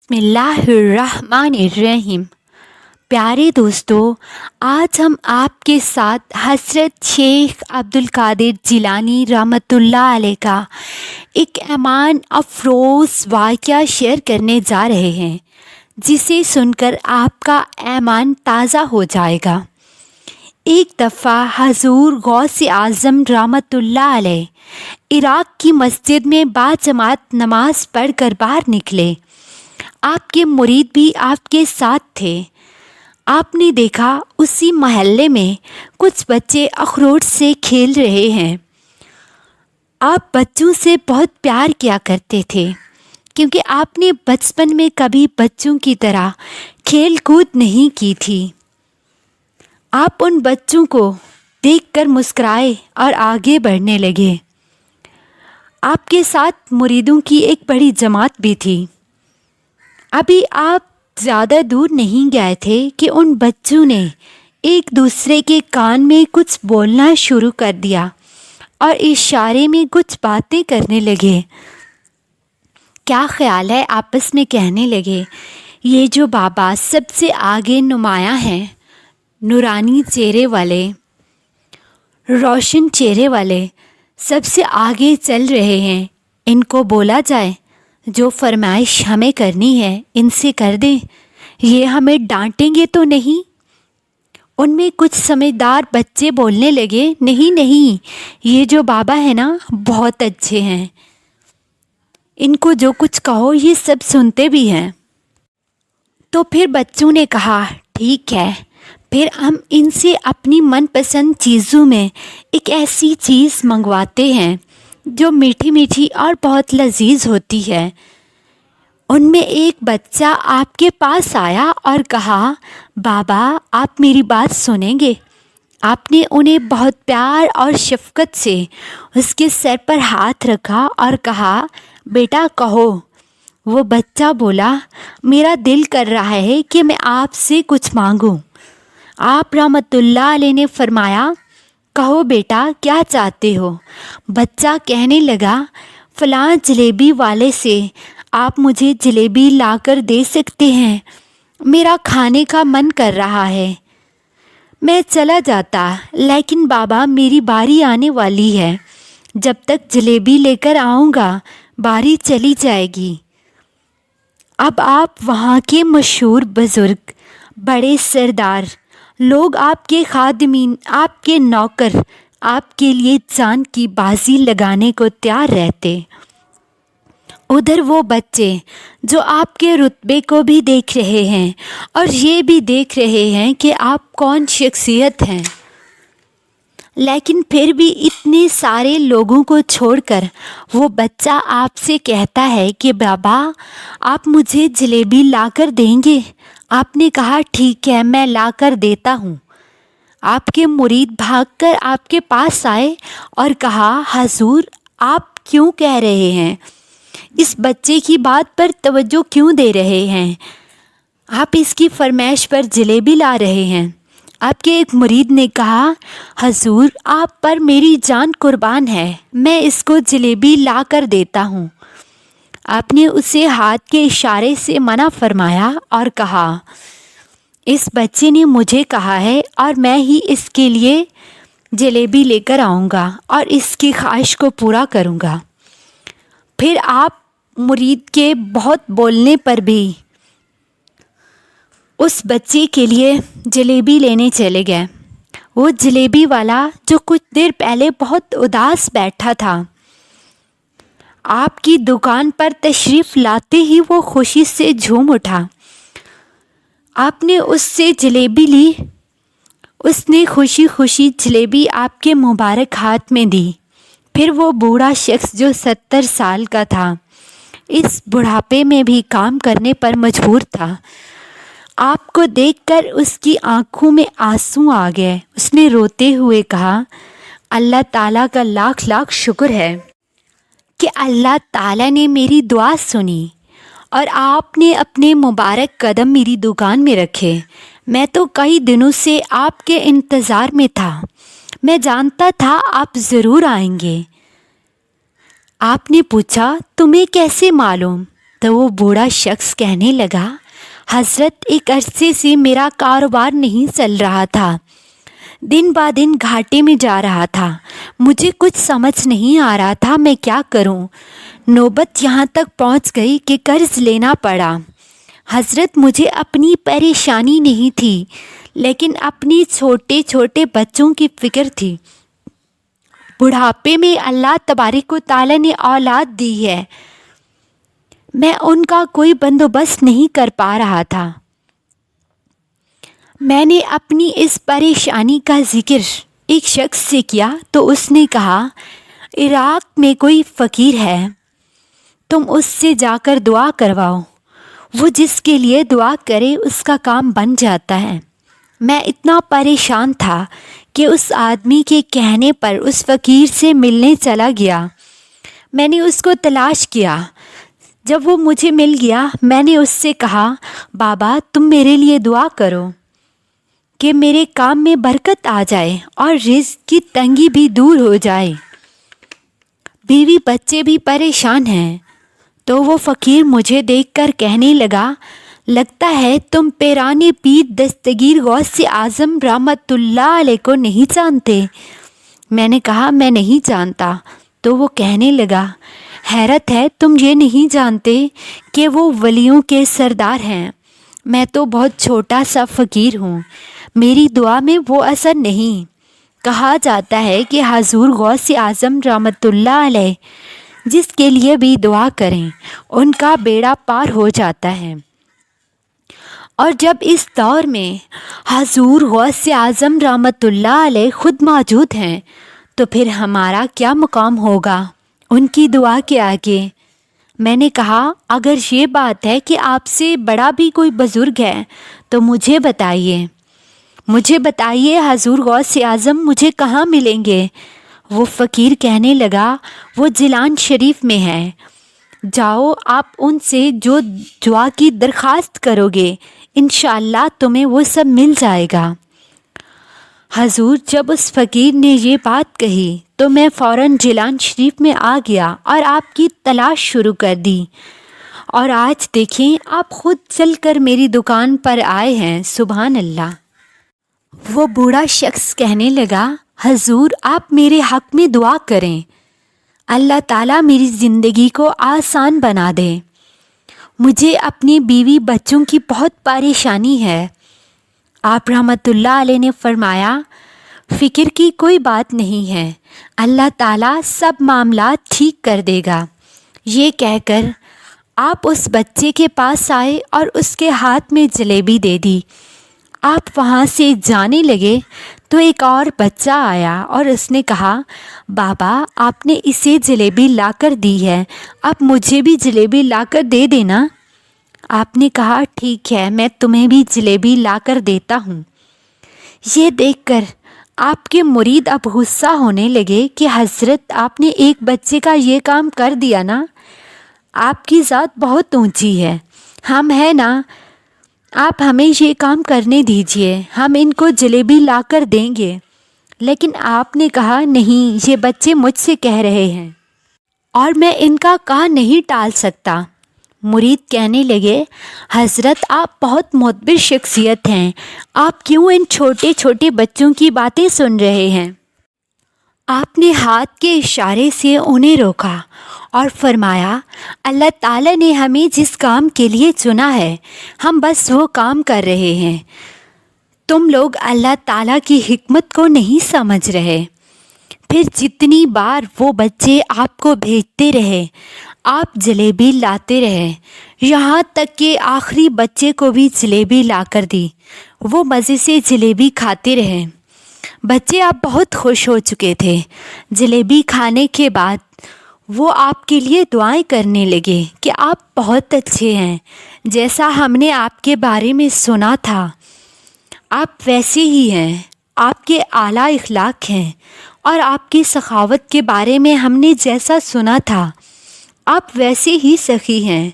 بسم اللہ الرحمن الرحیم۔ پیارے دوستو، آج ہم آپ کے ساتھ حضرت شیخ عبدالقادر جیلانی رحمۃ اللہ علیہ کا ایک ایمان افروز واقعہ شیئر کرنے جا رہے ہیں، جسے سن کر آپ کا ایمان تازہ ہو جائے گا۔ ایک دفعہ حضور غوث اعظم رحمۃ اللہ علیہ عراق کی مسجد میں باجماعت نماز پڑھ کر باہر نکلے۔ آپ کے مرید بھی آپ کے ساتھ تھے۔ آپ نے دیکھا اسی محلے میں کچھ بچے اخروٹ سے کھیل رہے ہیں۔ آپ بچوں سے بہت پیار کیا کرتے تھے، کیونکہ آپ نے بچپن میں کبھی بچوں کی طرح کھیل کود نہیں کی تھی۔ آپ ان بچوں کو دیکھ کر مسکرائے اور آگے بڑھنے لگے۔ آپ کے ساتھ مریدوں کی ایک بڑی جماعت بھی تھی۔ ابھی آپ زیادہ دور نہیں گئے تھے کہ ان بچوں نے ایک دوسرے کے کان میں کچھ بولنا شروع کر دیا اور اشارے میں کچھ باتیں کرنے لگے۔ کیا خیال ہے، آپس میں کہنے لگے، یہ جو بابا سب سے آگے نمایاں ہیں، نورانی چہرے والے، روشن چہرے والے، سب سے آگے چل رہے ہیں، ان کو بولا جائے، جو فرمائش ہمیں کرنی ہے ان سے کر دیں، یہ ہمیں ڈانٹیں گے تو نہیں؟ ان میں کچھ سمجھدار بچے بولنے لگے، نہیں نہیں، یہ جو بابا ہے نا بہت اچھے ہیں، ان کو جو کچھ کہو یہ سب سنتے بھی ہیں۔ تو پھر بچوں نے کہا، ٹھیک ہے، پھر ہم ان سے اپنی من پسند چیزوں میں ایک ایسی چیز منگواتے ہیں جو میٹھی میٹھی اور بہت لذیذ ہوتی ہے۔ ان میں ایک بچہ آپ کے پاس آیا اور کہا، بابا آپ میری بات سنیں گے؟ آپ نے انہیں بہت پیار اور شفقت سے اس کے سر پر ہاتھ رکھا اور کہا، بیٹا کہو۔ وہ بچہ بولا، میرا دل کر رہا ہے کہ میں آپ سے کچھ مانگوں۔ آپ رحمۃ اللہ علیہ نے فرمایا، کہو بیٹا کیا چاہتے ہو؟ بچہ کہنے لگا، فلاں جلیبی والے سے آپ مجھے جلیبی لا کر دے سکتے ہیں؟ میرا کھانے کا من کر رہا ہے۔ میں چلا جاتا، لیکن بابا میری باری آنے والی ہے، جب تک جلیبی لے کر آؤں گا باری چلی جائے گی۔ اب آپ وہاں کے مشہور بزرگ، بڑے سردار لوگ، آپ کے خادمین، آپ کے نوکر آپ کے لیے جان کی بازی لگانے کو تیار رہتے۔ ادھر وہ بچے جو آپ کے رتبے کو بھی دیکھ رہے ہیں اور یہ بھی دیکھ رہے ہیں کہ آپ کون شخصیت ہیں، لیکن پھر بھی اتنے سارے لوگوں کو چھوڑ کر وہ بچہ آپ سے کہتا ہے کہ بابا آپ مجھے جلیبی لا کر دیں گے؟ آپ نے کہا، ٹھیک ہے، میں لا کر دیتا ہوں۔ آپ کے مرید بھاگ کر آپ کے پاس آئے اور کہا، حضور آپ کیوں کہہ رہے ہیں؟ اس بچے کی بات پر توجہ کیوں دے رہے ہیں؟ آپ اس کی فرمائش پر جلیبی لا رہے ہیں۔ آپ کے ایک مرید نے کہا، حضور آپ پر میری جان قربان ہے، میں اس کو جلیبی لا کر دیتا ہوں۔ آپ نے اسے ہاتھ کے اشارے سے منع فرمایا اور کہا، اس بچے نے مجھے کہا ہے اور میں ہی اس کے لیے جلیبی لے کر آؤں گا اور اس کی خواہش کو پورا کروں گا۔ پھر آپ مرید کے بہت بولنے پر بھی اس بچے کے لیے جلیبی لینے چلے گئے۔ وہ جلیبی والا جو کچھ دیر پہلے بہت اداس بیٹھا تھا، آپ کی دکان پر تشریف لاتے ہی وہ خوشی سے جھوم اٹھا۔ آپ نے اس سے جلیبی لی، اس نے خوشی خوشی جلیبی آپ کے مبارک ہاتھ میں دی۔ پھر وہ بوڑھا شخص جو 70 سال کا تھا، اس بڑھاپے میں بھی کام کرنے پر مجبور تھا، آپ کو دیکھ کر اس کی آنکھوں میں آنسو آ گئے۔ اس نے روتے ہوئے کہا، اللہ تعالیٰ کا لاکھ لاکھ شکر ہے کہ اللہ تعالیٰ نے میری دعا سنی اور آپ نے اپنے مبارک قدم میری دکان میں رکھے۔ میں تو کئی دنوں سے آپ کے انتظار میں تھا، میں جانتا تھا آپ ضرور آئیں گے۔ آپ نے پوچھا، تمہیں کیسے معلوم؟ تو وہ بوڑھا شخص کہنے لگا، حضرت ایک عرصے سے میرا کاروبار نہیں چل رہا تھا، دن با دن گھاٹے میں جا رہا تھا، مجھے کچھ سمجھ نہیں آ رہا تھا میں کیا کروں۔ نوبت یہاں تک پہنچ گئی کہ قرض لینا پڑا۔ حضرت مجھے اپنی پریشانی نہیں تھی، لیکن اپنی چھوٹے چھوٹے بچوں کی فکر تھی۔ بڑھاپے میں اللہ تبارک و تعالیٰ نے اولاد دی ہے، میں ان کا کوئی بندوبست نہیں کر پا رہا تھا۔ میں نے اپنی اس پریشانی کا ذکر ایک شخص سے کیا تو اس نے کہا، عراق میں کوئی فقیر ہے، تم اس سے جا کر دعا کرواؤ، وہ جس کے لیے دعا کرے اس کا کام بن جاتا ہے۔ میں اتنا پریشان تھا کہ اس آدمی کے کہنے پر اس فقیر سے ملنے چلا گیا۔ میں نے اس کو تلاش کیا، جب وہ مجھے مل گیا میں نے اس سے کہا، بابا تم میرے لیے دعا کرو کہ میرے کام میں برکت آ جائے اور رزق کی تنگی بھی دور ہو جائے، بیوی بچے بھی پریشان ہیں۔ تو وہ فقیر مجھے دیکھ کر کہنے لگا، لگتا ہے تم پیران پیر دستگیر غوث اعظم رحمۃ اللہ علیہ کو نہیں جانتے۔ میں نے کہا، میں نہیں جانتا۔ تو وہ کہنے لگا، حیرت ہے تم یہ نہیں جانتے کہ وہ ولیوں کے سردار ہیں، میں تو بہت چھوٹا سا فقیر ہوں، میری دعا میں وہ اثر نہیں۔ کہا جاتا ہے کہ حضور غوث اعظم رحمۃ اللہ علیہ جس کے لیے بھی دعا کریں ان کا بیڑا پار ہو جاتا ہے، اور جب اس دور میں حضور غوث اعظم رحمۃ اللہ علیہ خود موجود ہیں تو پھر ہمارا کیا مقام ہوگا ان کی دعا کے آگے۔ میں نے کہا، اگر یہ بات ہے کہ آپ سے بڑا بھی کوئی بزرگ ہے تو مجھے بتائیے حضور غوث اعظم مجھے کہاں ملیں گے؟ وہ فقیر کہنے لگا، وہ جیلان شریف میں ہے، جاؤ آپ ان سے جو دعا کی درخواست کرو گے انشاءاللہ تمہیں وہ سب مل جائے گا۔ حضور جب اس فقیر نے یہ بات کہی تو میں فوراً جیلان شریف میں آ گیا اور آپ کی تلاش شروع کر دی، اور آج دیکھیں آپ خود چل کر میری دکان پر آئے ہیں، سبحان اللہ۔ وہ بوڑھا شخص کہنے لگا، حضور آپ میرے حق میں دعا کریں، اللہ تعالیٰ میری زندگی کو آسان بنا دے، مجھے اپنی بیوی بچوں کی بہت پریشانی ہے۔ آپ رحمۃ اللہ علیہ نے فرمایا، فکر کی کوئی بات نہیں ہے، اللہ تعالیٰ سب معاملات ٹھیک کر دے گا۔ یہ کہہ کر آپ اس بچے کے پاس آئے اور اس کے ہاتھ میں جلیبی دے دی۔ آپ وہاں سے جانے لگے تو ایک اور بچہ آیا اور اس نے کہا، بابا آپ نے اسے جلیبی لا کر دی ہے، اب مجھے بھی جلیبی لا کر دے دینا۔ آپ نے کہا، ٹھیک ہے میں تمہیں بھی جلیبی لا کر دیتا ہوں۔ یہ دیکھ کر آپ کے مرید اب غصہ ہونے لگے کہ حضرت آپ نے ایک بچے کا یہ کام کر دیا نا، آپ کی ذات بہت اونچی ہے، ہم ہے نا، آپ ہمیں یہ کام کرنے دیجئے، ہم ان کو جلیبی لا کر دیں گے۔ لیکن آپ نے کہا، نہیں یہ بچے مجھ سے کہہ رہے ہیں اور میں ان کا کہا نہیں ٹال سکتا۔ مرید کہنے لگے، حضرت آپ بہت معتبر شخصیت ہیں، آپ کیوں ان چھوٹے چھوٹے بچوں کی باتیں سن رہے ہیں؟ آپ نے ہاتھ کے اشارے سے انہیں روکا اور فرمایا، اللہ تعالیٰ نے ہمیں جس کام کے لیے چنا ہے ہم بس وہ کام کر رہے ہیں، تم لوگ اللہ تعالیٰ کی حکمت کو نہیں سمجھ رہے۔ پھر جتنی بار وہ بچے آپ کو بھیجتے رہے آپ جلیبی لاتے رہے، یہاں تک کہ آخری بچے کو بھی جلیبی لا کر دی، وہ مزے سے جلیبی کھاتے رہے۔ بچے اب بہت خوش ہو چکے تھے۔ جلیبی کھانے کے بعد وہ آپ کے لیے دعائیں کرنے لگے کہ آپ بہت اچھے ہیں، جیسا ہم نے آپ کے بارے میں سنا تھا آپ ویسے ہی ہیں، آپ کے اعلیٰ اخلاق ہیں، اور آپ کی سخاوت کے بارے میں ہم نے جیسا سنا تھا آپ ویسے ہی سخی ہیں،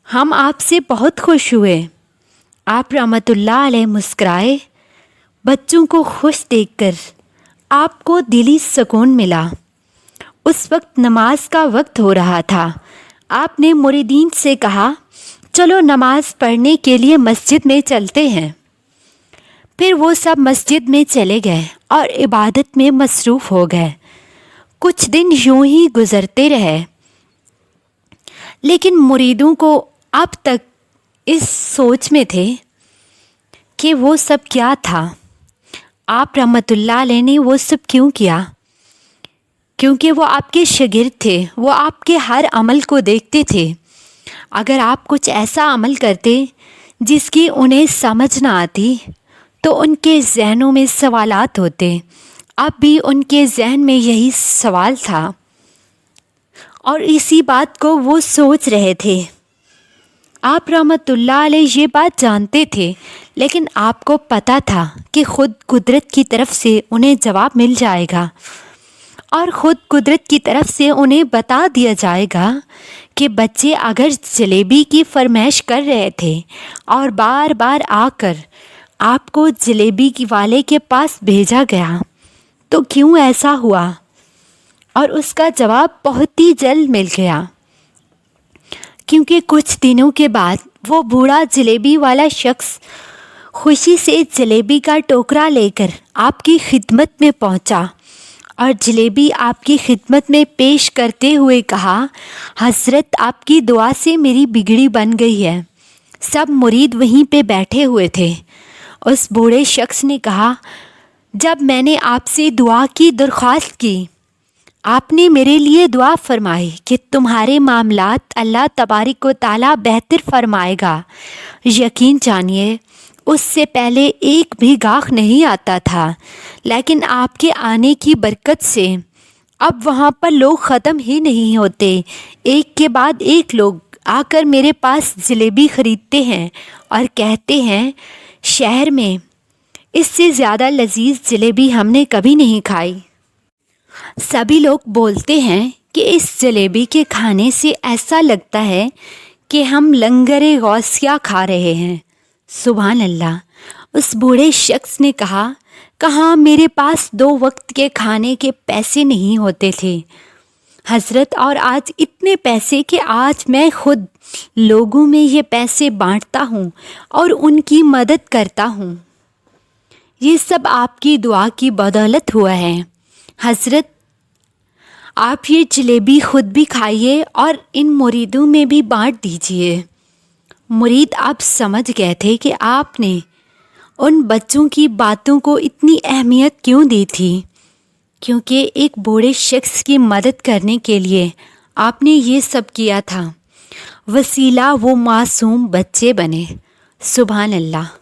ہم آپ سے بہت خوش ہوئے۔ آپ رحمۃ اللہ علیہ مسکرائے۔ بچوں کو خوش دیکھ کر آپ کو دلی سکون ملا۔ اس وقت نماز کا وقت ہو رہا تھا۔ آپ نے مریدین سے کہا چلو نماز پڑھنے کے لیے مسجد میں چلتے ہیں۔ پھر وہ سب مسجد میں چلے گئے اور عبادت میں مصروف ہو گئے۔ کچھ دن یوں ہی گزرتے رہے، لیکن مریدوں کو اب تک اس سوچ میں تھے کہ وہ سب کیا تھا، آپ رحمۃ اللہ علیہ نے وہ سب کیوں کیا؟ کیونکہ وہ آپ کے شاگرد تھے، وہ آپ کے ہر عمل کو دیکھتے تھے۔ اگر آپ کچھ ایسا عمل کرتے جس کی انہیں سمجھ نہ آتی تو ان کے ذہنوں میں سوالات ہوتے۔ اب بھی ان کے ذہن میں یہی سوال تھا اور اسی بات کو وہ سوچ رہے تھے۔ آپ رحمۃ اللہ علیہ یہ بات جانتے تھے، لیکن آپ کو پتہ تھا کہ خود قدرت کی طرف سے انہیں جواب مل جائے گا، اور خود قدرت کی طرف سے انہیں بتا دیا جائے گا کہ بچے اگر جلیبی کی فرمائش کر رہے تھے اور بار بار آ کر آپ کو جلیبی کی والے کے پاس بھیجا گیا تو کیوں ایسا ہوا؟ اور اس کا جواب بہت ہی جلد مل گیا، کیونکہ کچھ دنوں کے بعد وہ بوڑھا جلیبی والا شخص خوشی سے جلیبی کا ٹوکرا لے کر آپ کی خدمت میں پہنچا اور جلیبی آپ کی خدمت میں پیش کرتے ہوئے کہا، حضرت آپ کی دعا سے میری بگڑی بن گئی ہے۔ سب مرید وہیں پہ بیٹھے ہوئے تھے۔ اس بوڑھے شخص نے کہا، جب میں نے آپ سے دعا کی درخواست کی، آپ نے میرے لیے دعا فرمائی کہ تمہارے معاملات اللہ تبارک و تعالیٰ بہتر فرمائے گا۔ یقین جانیے اس سے پہلے ایک بھی گاہک نہیں آتا تھا، لیکن آپ کے آنے کی برکت سے اب وہاں پر لوگ ختم ہی نہیں ہوتے، ایک کے بعد ایک لوگ آ کر میرے پاس جلیبی خریدتے ہیں اور کہتے ہیں شہر میں اس سے زیادہ لذیذ جلیبی ہم نے کبھی نہیں کھائی۔ سبھی لوگ بولتے ہیں کہ اس جلیبی کے کھانے سے ایسا لگتا ہے کہ ہم لنگر غوثیہ کھا رہے ہیں۔ سبحان اللہ۔ اس بوڑھے شخص نے کہا، کہاں میرے پاس 2 وقت کے کھانے کے پیسے نہیں ہوتے تھے حضرت، اور آج اتنے پیسے کہ آج میں خود لوگوں میں یہ پیسے بانٹتا ہوں اور ان کی مدد کرتا ہوں۔ یہ سب آپ کی دعا کی بدولت ہوا ہے حضرت۔ آپ یہ جلیبی خود بھی کھائیے اور ان مریدوں میں بھی بانٹ دیجیے۔ مرید اب سمجھ گئے تھے کہ آپ نے ان بچوں کی باتوں کو اتنی اہمیت کیوں دی تھی، کیونکہ ایک بوڑھے شخص کی مدد کرنے کے لیے آپ نے یہ سب کیا تھا۔ وسیلہ وہ معصوم بچے بنے۔ سبحان اللہ۔